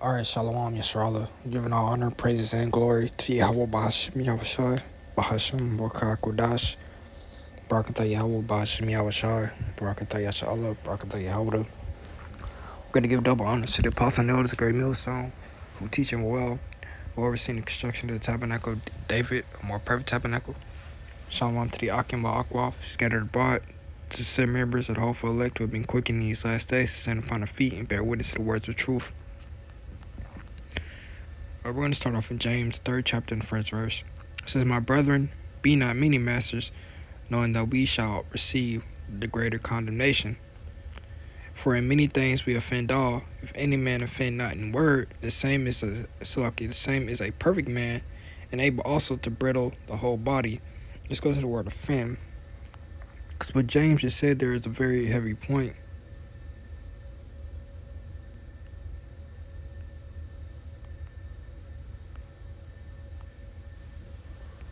Alright, Shalom, Yisrael. Giving all honor, praises, and glory to Yahweh Bahashim Yahushai, Bahashim Borka Kodash, Barakatah Yahweh Bahashim Yahushai, Barakatah Yashala, Barakatah Yahweh. We're going to give double honor to the Apostle and Elders, great millstone, who teaching well, who overseeing the construction of the tabernacle of David, a more perfect tabernacle. Shalom to the Akim Ba'akwaf, scattered abroad, to the said members of the hopeful elect who have been quickened in these last days to stand upon their feet and bear witness to the words of truth. We're going to start off in James, 3rd chapter, and the 1st verse. It says, "My brethren, be not many masters, knowing that we shall receive the greater condemnation. For in many things we offend all. If any man offend not in word, the same is a perfect man, and able also to bridle the whole body." Let's go to the word offend. Because what James just said there is a very heavy point.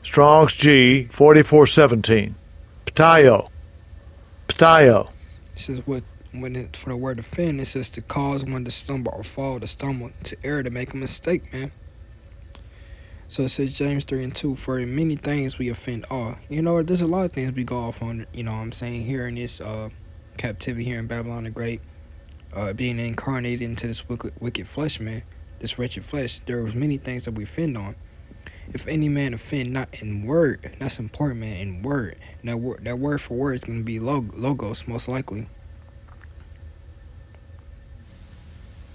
Strong's G 4417. Patayo. Patayo. It says for the word offend, it says to cause one to stumble or fall, to stumble, to err, to make a mistake, man. So it says James 3:2, "For in many things we offend all." You know, there's a lot of things we go off on, you know what I'm saying, here in this captivity here in Babylon the Great, being incarnated into this wicked flesh, man, this wretched flesh. There was many things that we offend on. If any man offend not in word, that's important, man, in word. Now, that word for word is going to be logos, most likely.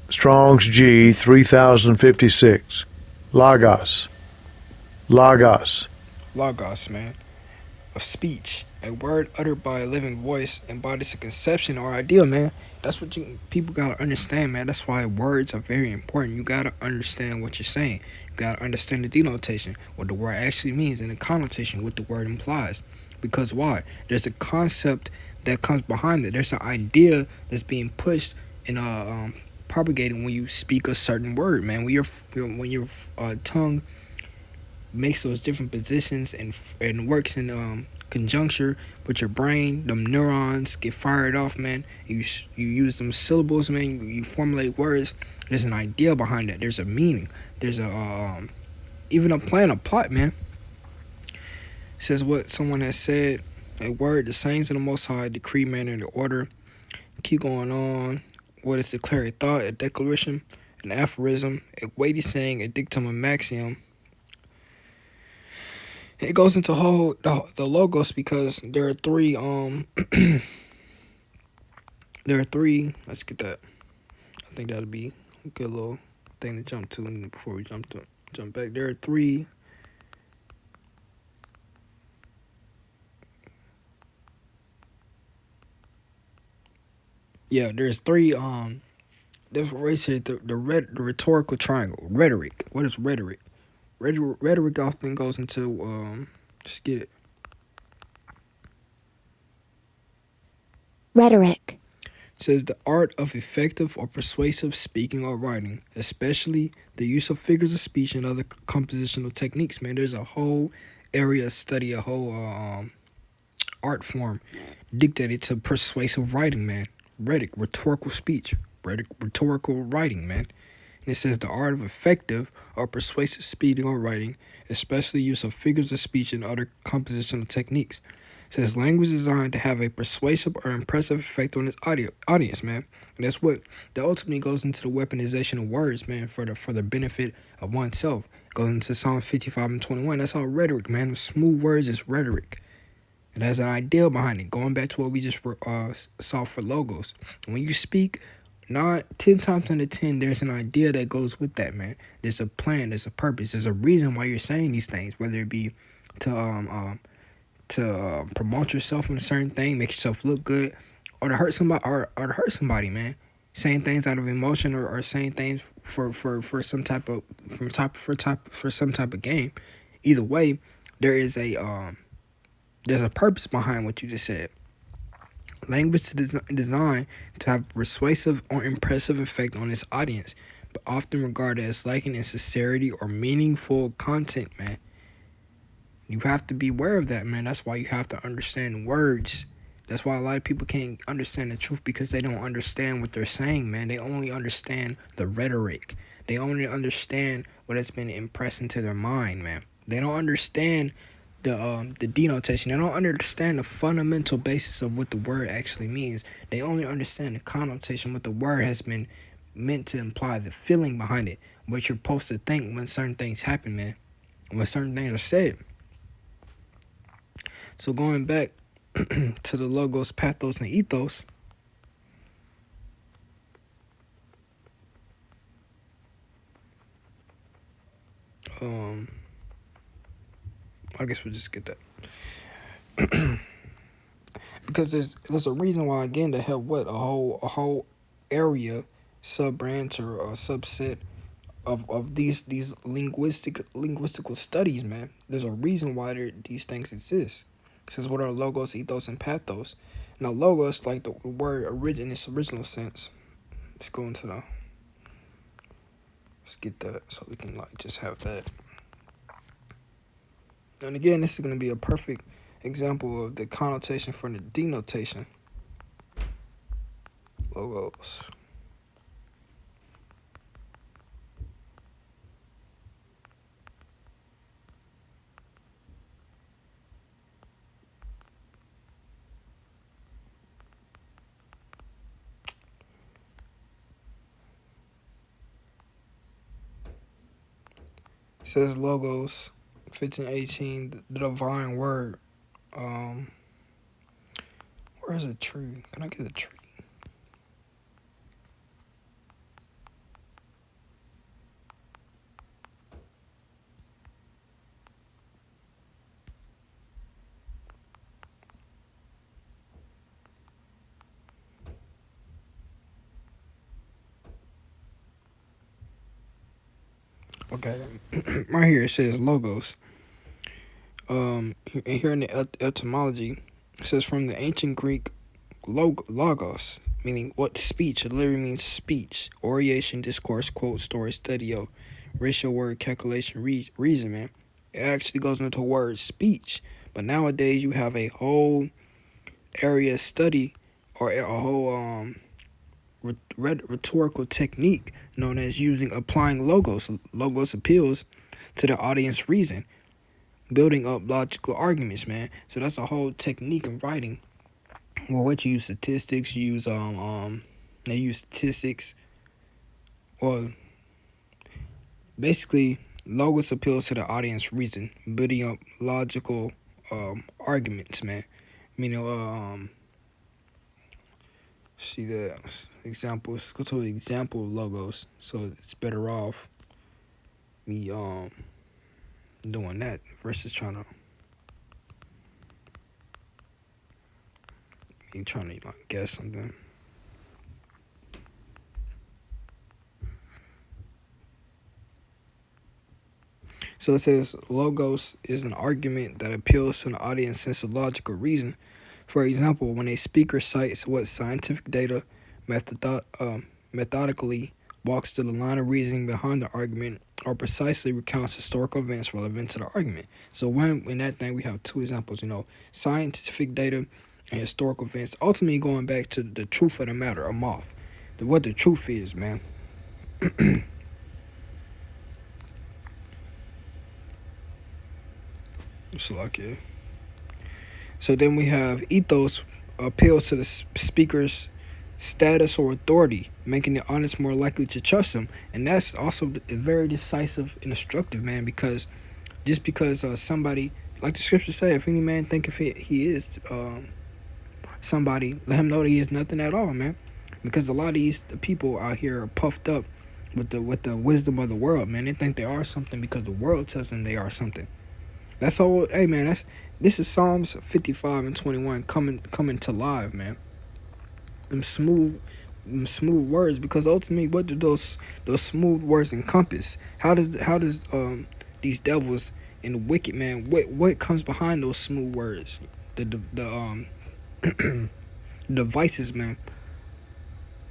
Strong's G 3056. Logos. Logos. Logos, man, of speech, a word uttered by a living voice, embodies a conception or idea, man. That's what people gotta understand, man. That's why words are very important. You gotta understand what you're saying. You gotta understand the denotation, what the word actually means, and the connotation, what the word implies. Because why? There's a concept that comes behind it. There's an idea that's being pushed and propagated when you speak a certain word, man. When your tongue makes those different positions and works in conjuncture with your brain, them neurons get fired off, man. You use them syllables, man. You formulate words. There's an idea behind it. There's a meaning. There's even a plan, a plot, man. It says what someone has said, a word, the sayings of the Most High, decree, manner, the order. Keep going on. What is declared? A thought, a declaration, an aphorism, a weighty saying, a dictum, a maxim. It goes into the logos because there are three. There are three. Let's get that. I think that'll be a good little thing to jump to before we jump back. There are three. Yeah, there's three. Different ways here. The rhetorical triangle. Rhetoric. What is rhetoric? Rhetoric often goes into just get it. Rhetoric. It says the art of effective or persuasive speaking or writing, especially the use of figures of speech and other compositional techniques. Man, there's a whole area of study, a whole art form dictated to persuasive writing, man. Rhetorical speech, rhetorical writing, man. And it says the art of effective or persuasive speaking or writing, especially use of figures of speech and other compositional techniques. It says language is designed to have a persuasive or impressive effect on its audience, man. And that's what that ultimately goes into the weaponization of words, man, for the benefit of oneself. Goes into Psalm 55:21. That's all rhetoric, man. Smooth words is rhetoric. It has an idea behind it. Going back to what we just saw for logos. When you speak, not 10 times out of 10, there's an idea that goes with that, man. There's a plan, there's a purpose, there's a reason why you're saying these things, whether it be to promote yourself in a certain thing, make yourself look good, or to hurt somebody, man. Saying things out of emotion or saying things for some type of game. Either way, there's a purpose behind what you just said. Language is designed to have persuasive or impressive effect on its audience, but often regarded as lacking in sincerity or meaningful content, man. You have to be aware of that, man. That's why you have to understand words That's why a lot of people can't understand the truth, because they don't understand what they're saying, man. They only understand the rhetoric. They only understand what has been impressed into their mind, man. They don't understand the denotation. They don't understand the fundamental basis of what the word actually means. They only understand the connotation, what the word has been meant to imply, the feeling behind it, what you're supposed to think when certain things happen, man, when certain things are said. So going back to the logos, pathos, and ethos, I guess we'll just get that. Because there's a reason why, again, to have what a whole area, sub branch, or a subset of these linguistical studies, man. There's a reason why these things exist. This is what are logos, ethos, and pathos. Now, logos, like the word in its original sense. Let's go into the. Let's get that so we can like just have that. And again, this is going to be a perfect example of the connotation from the denotation. Logos. It says logos, 1518, the divine word. Where's a tree? Can I get a tree? Okay, right here it says logos. Here in the etymology, it says from the ancient Greek logos, meaning what speech. It literally means speech, oration, discourse, quote, story, studio, ratio, word, calculation, reason, man. It actually goes into the word speech. But nowadays you have a whole area study, or a whole rhetorical technique known as applying logos. Logos appeals to the audience reason, building up logical arguments, man. So that's a whole technique in writing. Well, what you use statistics, you use they use statistics. Well, basically, logos appeals to the audience reason, building up logical arguments, man. You know, see the examples. Go to an example of logos, so it's better off me doing that versus trying to like guess something. So it says logos is an argument that appeals to an audience sense of logical reason. For example, when a speaker cites what scientific data methodically walks through the line of reasoning behind the argument, or precisely recounts historical events relevant to the argument. So in that thing we have two examples, scientific data and historical events, ultimately going back to the truth of the matter, a moth. What the truth is, man. It's like it. So then we have ethos appeals to the speaker's status or authority, making the audience more likely to trust him. And that's also very decisive and instructive, man, because just because somebody, like the scriptures say, if any man thinketh he is somebody, let him know that he is nothing at all, man. Because a lot of the people out here are puffed up with the wisdom of the world, man. They think they are something because the world tells them they are something. That's all. Hey, man, this is Psalms 55 and 21 coming to live, man. Them smooth words, because ultimately, what do those smooth words encompass? How does these devils and the wicked, man, what comes behind those smooth words? The devices, man.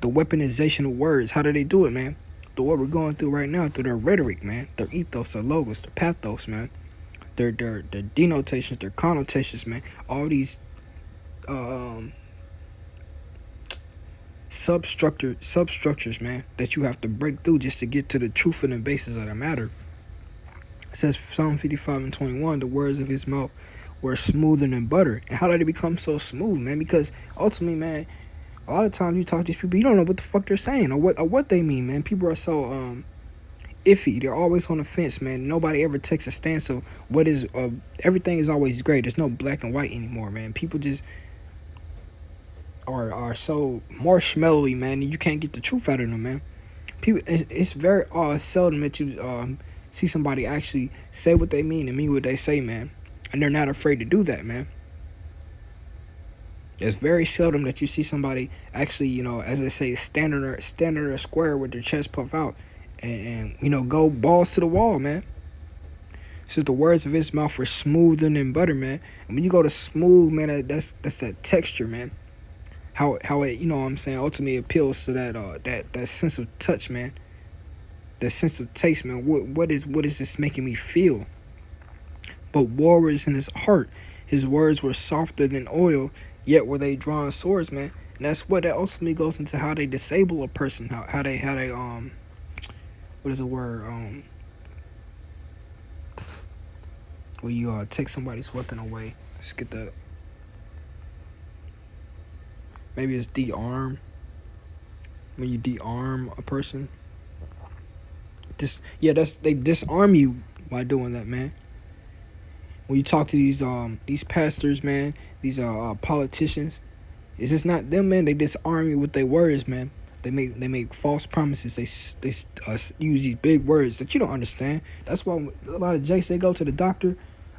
The weaponization of words. How do they do it, man? Through what we're going through right now, through their rhetoric, man. Their ethos, their logos, their pathos, man. Their denotations, their connotations, man. All these um substructures, man, that you have to break through just to get to the truth and the basis of the matter. It says Psalm 55:21, the words of his mouth were smoother than butter. And how did it become so smooth, man? Because ultimately, man, a lot of times you talk to these people, you don't know what the fuck they're saying or what they mean, man. People are so iffy. They're always on the fence, man. Nobody ever takes a stance of what is everything is always gray. There's no black and white anymore, man. People just are so marshmallowy, man, and you can't get the truth out of them, man. People, it's very seldom that you see somebody actually say what they mean and mean what they say, man, and they're not afraid to do that, man. It's very seldom that you see somebody actually, you know, as they say, standing or square with their chest puffed out and you know, go balls to the wall, man. So the words of his mouth were smoother than butter, man. And when you go to smooth, man, that's that texture, man. How it, you know what I'm saying, ultimately appeals to that sense of touch, man. That sense of taste, man. What is this making me feel? But war was in his heart. His words were softer than oil, yet were they drawn swords, man. And that's what that ultimately goes into how they disable a person, how they what is the word? Where you take somebody's weapon away. Let's get that. Maybe it's de-arm. When you de-arm a person. They disarm you by doing that, man. When you talk to these pastors, man, these politicians, it's just not them, man. They disarm you with their words, man. They make false promises. They use these big words that you don't understand. That's why a lot of jakes, they go to the doctor,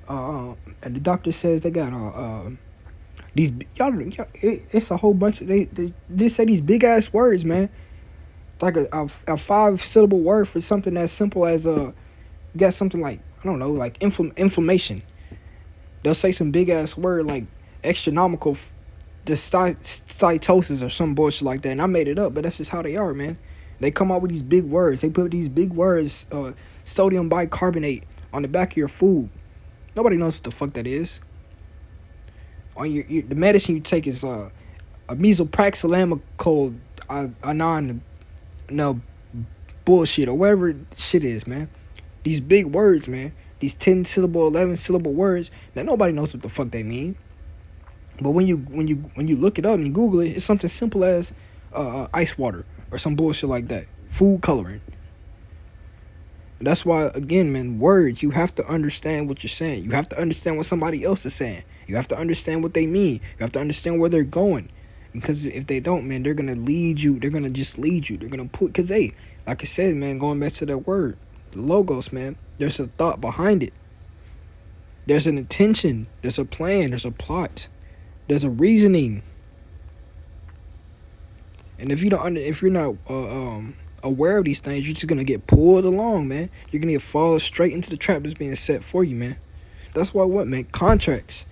and the doctor says they got these it's a whole bunch of they just say these big ass words, man. Like a 5-syllable word for something as simple as you got something like, I don't know, like inflammation. They'll say some big ass word like astronomical cytosis or some bullshit like that, and I made it up, but that's just how they are, man. They come out with these big words. They put these big words, sodium bicarbonate, on the back of your food. Nobody knows what the fuck that is. On the medicine you take is a mesopraxillamicol no bullshit or whatever shit is, man. These big words, man. These 10-syllable, 11-syllable words that nobody knows what the fuck they mean. But when you look it up and you Google it, it's something simple as ice water or some bullshit like that. Food coloring. That's why, again, man, words, you have to understand what you're saying. You have to understand what somebody else is saying. You have to understand what they mean. You have to understand where they're going. Because if they don't, man, they're going to lead you. They're going to just lead you. They're going to because, hey, like I said, man, going back to that word, the logos, man, there's a thought behind it. There's an intention. There's a plan. There's a plot. There's a reasoning. And if you're not aware of these things, you're just gonna get pulled along, man. You're gonna fall straight into the trap that's being set for you, man. That's why man, contracts,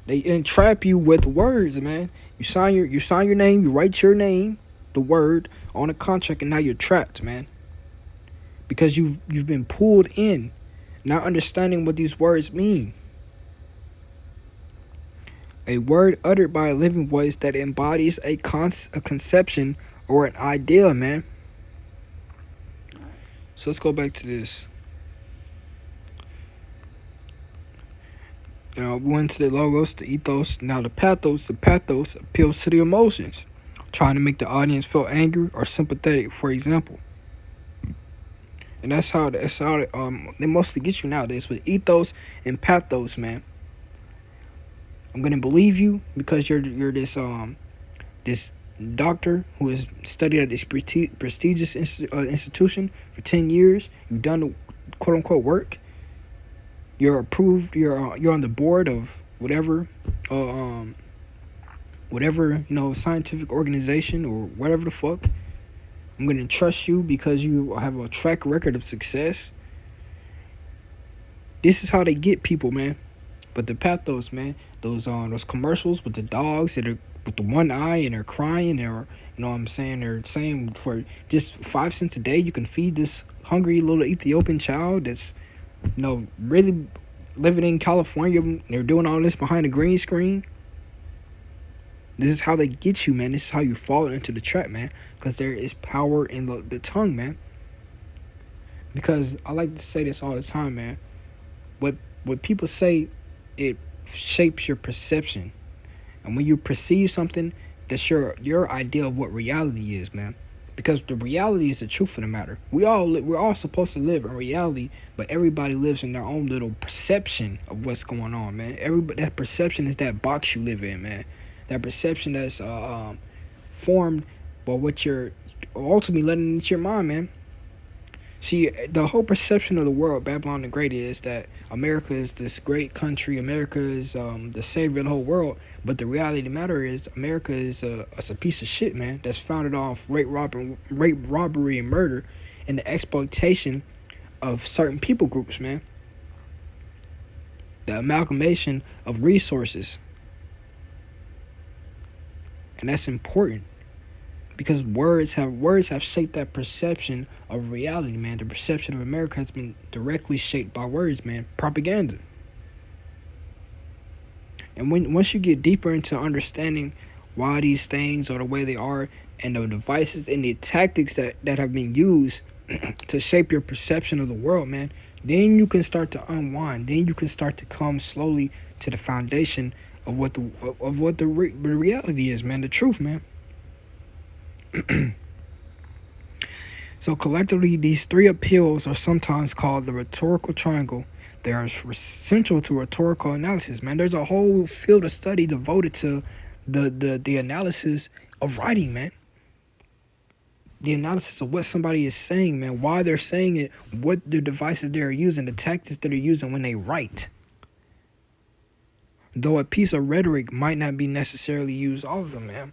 they entrap you with words, man. You sign your name, you write your name, the word, on a contract, and now you're trapped, man. Because you've been pulled in, not understanding what these words mean. A word uttered by a living voice that embodies a conception or an idea, man. So let's go back to this. We went to the logos, the ethos. Now the pathos. The pathos appeals to the emotions, trying to make the audience feel angry or sympathetic, for example. And that's how they mostly get you nowadays with ethos and pathos, man. I'm gonna believe you because you're this doctor who has studied at this prestigious institution for 10 years. You've done the quote unquote work. You're approved. You're on the board of whatever scientific organization or whatever the fuck. I'm gonna trust you because you have a track record of success. This is how they get people, man. But the pathos, man, those commercials with the dogs that are with the one eye and they're crying, or you know what I'm saying, they're saying for just 5 cents a day you can feed this hungry little Ethiopian child that's, you know, really living in California. They're doing all this behind a green screen. This is how they get you, man. This is how you fall into the trap, man. Because there is power in the tongue, man. Because I like to say this all the time, man. What people say, it shapes your perception. And when you perceive something, that's your idea of what reality is, man. Because the reality is the truth of the matter. We're all supposed to live in reality, but everybody lives in their own little perception of what's going on, man. Everybody, that perception is that box you live in, man. That perception that's formed by what you're ultimately letting into your mind, man. See, the whole perception of the world, Babylon the Great, is that America is this great country. America is the savior of the whole world. But the reality of the matter is, America is a piece of shit, man. That's founded off rape, robbery, and murder, and the exploitation of certain people groups, man. The amalgamation of resources, and that's important. Because words have shaped that perception of reality, man. The perception of America has been directly shaped by words, man. Propaganda. And once you get deeper into understanding why these things are the way they are, and the devices and the tactics that have been used to shape your perception of the world, man, then you can start to unwind. Then you can start to come slowly to the foundation of what the reality is, man. The truth, man. So collectively, these three appeals are sometimes called the rhetorical triangle. They are central to rhetorical analysis, man. There's a whole field of study devoted to the analysis of writing, man. The analysis of what somebody is saying, man, why they're saying it, what the devices they're using, the tactics that they're using when they write. Though a piece of rhetoric might not be necessarily used all of them, man.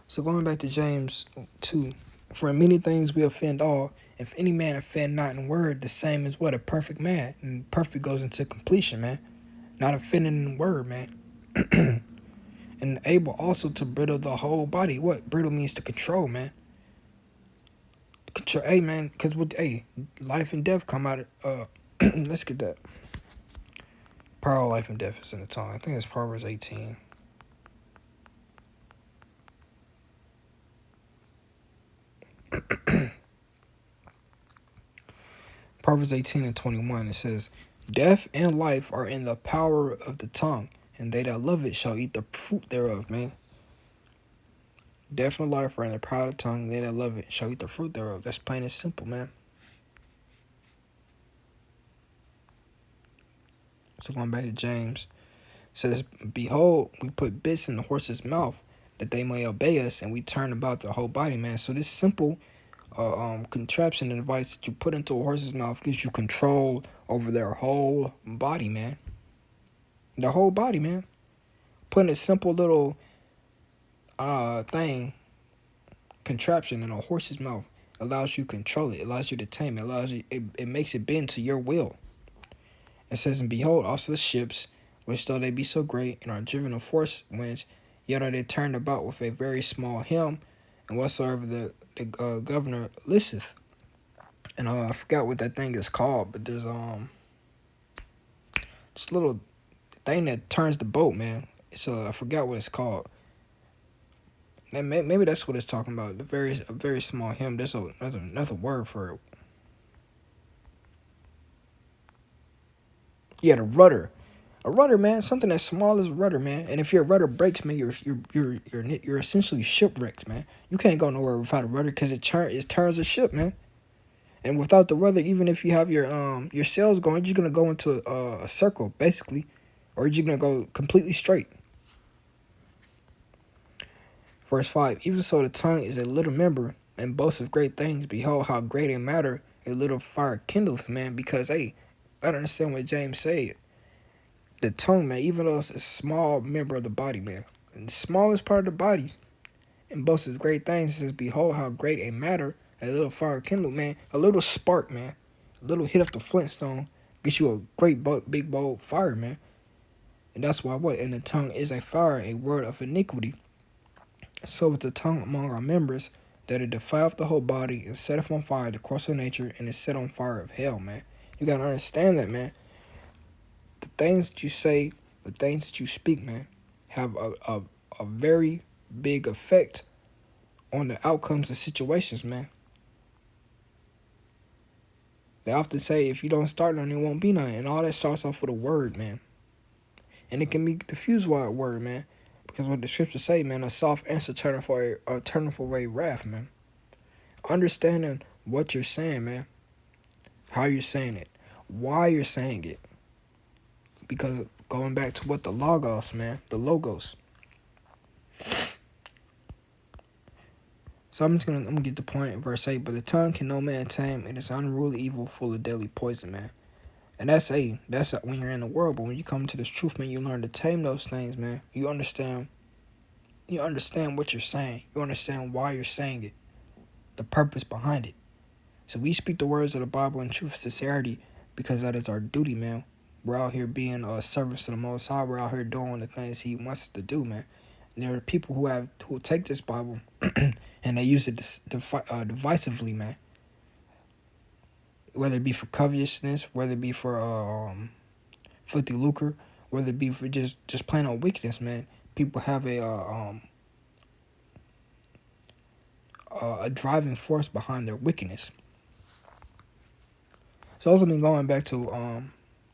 So going back to James 2, for in many things we offend all. If any man offend not in word, the same as what? A perfect man. And perfect goes into completion, man. Not offending in word, man. And able also to bridle the whole body. What? Bridle means to control, man. Control, hey, man, because life and death come out of, let's get that. Power of life and death is in the tongue. I think it's Proverbs 18. Proverbs 18:21, it says, death and life are in the power of the tongue, and they that love it shall eat the fruit thereof, man. Death and life are in the power of the tongue, and they that love it shall eat the fruit thereof. That's plain and simple, man. So going back to James, it says, behold, we put bits in the horse's mouth, that they may obey us, and we turn about their whole body, man. So this simple contraption and device that you put into a horse's mouth gives you control over their whole body, man. Their whole body, man. Putting a simple little contraption in a horse's mouth allows you to control it. It allows you to tame it. It makes it bend to your will. It says, and behold, also the ships, which though they be so great and are driven of force winds, yet are they turned about with a very small helm, and whatsoever the governor listeth. And I forgot what that thing is called, but there's this little thing that turns the boat, man. So I forgot what it's called. And maybe that's what it's talking about. A very small helm. There's another word for it. Yeah, the rudder. A rudder, man, something as small as a rudder, man. And if your rudder breaks, man, you're essentially shipwrecked, man. You can't go nowhere without a rudder because it turns a ship, man. And without the rudder, even if you have your sails going, you're gonna go into a circle, basically, or you're gonna go completely straight. Verse 5: even so, the tongue is a little member, and boasts of great things. Behold, how great a matter a little fire kindleth, man. Because I don't understand what James said. The tongue, man, even though it's a small member of the body, man, and the smallest part of the body, and boasts of great things, it says, behold, how great a matter a little fire kindled, man. A little spark, man. A little hit of the flintstone gets you a great big bold fire, man. And that's why what? And the tongue is a fire, a word of iniquity. So is the tongue among our members, that it defileth the whole body, and setteth on fire the course of nature, and is set on fire of hell, man. You gotta understand that, man. The things that you say, the things that you speak, man, have a very big effect on the outcomes of situations, man. They often say if you don't start nothing, it won't be nothing. And all that starts off with a word, man. And it can be diffused by a word, man. Because what the scriptures say, man, a soft answer turneth away wrath, man. Understanding what you're saying, man. How you're saying it. Why you're saying it. Because going back to what the logos, man. The logos. So I'm gonna get the point in verse 8. But the tongue can no man tame. It is unruly evil, full of deadly poison, man. And that's when you're in the world. But when you come to this truth, man, you learn to tame those things, man. You understand what you're saying. You understand why you're saying it. The purpose behind it. So we speak the words of the Bible in truth and sincerity because that is our duty, man. We're out here being servants to the Most High. We're out here doing the things He wants us to do, man. And there are people who take this Bible and they use it divisively, man. Whether it be for covetousness, whether it be for filthy lucre, whether it be for just plain old wickedness, man. People have a driving force behind their wickedness. So ultimately, going back to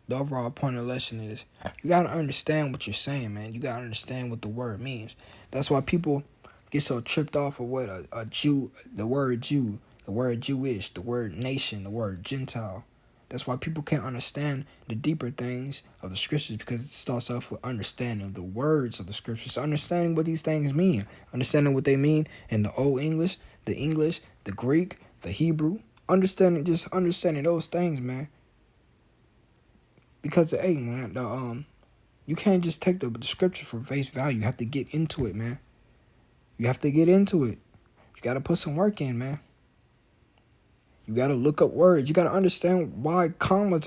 the overall point of the lesson is you gotta understand what you're saying, man. You gotta understand what the word means. That's why people get so tripped off of what a Jew, the word Jew, the word Jewish, the word nation, the word Gentile. That's why people can't understand the deeper things of the scriptures, because it starts off with understanding the words of the scriptures, understanding what these things mean, understanding what they mean in the Old English, the Greek, the Hebrew, understanding those things, man. Because hey, man, you can't just take the scripture for face value. You have to get into it, man. You have to get into it. You got to put some work in, man. You got to look up words. You got to understand why the commas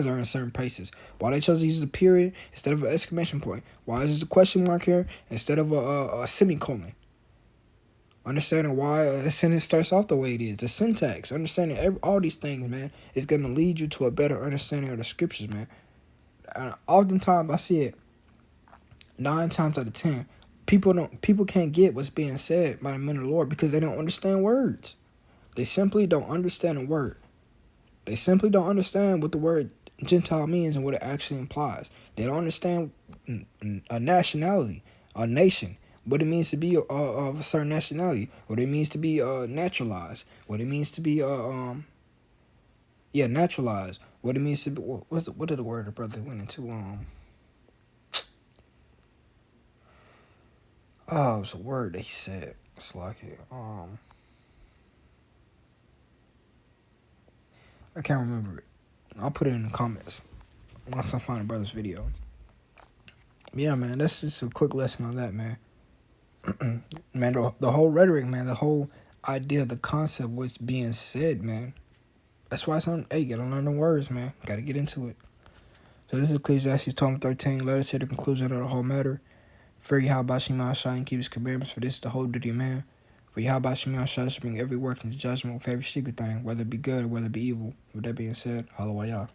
are in certain places. Why they chose to use a period instead of an exclamation point. Why is there a question mark here instead of a semicolon. Understanding why a sentence starts off the way it is. The syntax. Understanding all these things, man, is going to lead you to a better understanding of the scriptures, man. Oftentimes, I see it 9 times out of 10. People can't get what's being said by the men of the Lord because they don't understand words. They simply don't understand a word. They simply don't understand what the word Gentile means and what it actually implies. They don't understand a nationality, a nation, what it means to be of a certain nationality, what it means to be naturalized, what it means to be naturalized, what it means to be what did the word the brother went into it was a word that he said. It's like it I can't remember it. I'll put it in the comments once I find a brother's video. Yeah, man, that's just a quick lesson on that, man. Man, the whole rhetoric, man, the whole idea, the concept, what's being said, man. That's why you gotta learn the words, man. Gotta get into it. So this is Ecclesiastes 12:13. Let us hear the conclusion of the whole matter. Fear Yahweh Shema Shai and keep his commandments, for this is the whole duty of man. For Yahweh Shema Shai should bring every work into judgment with every secret thing, whether it be good or whether it be evil. With that being said, Hallelujah.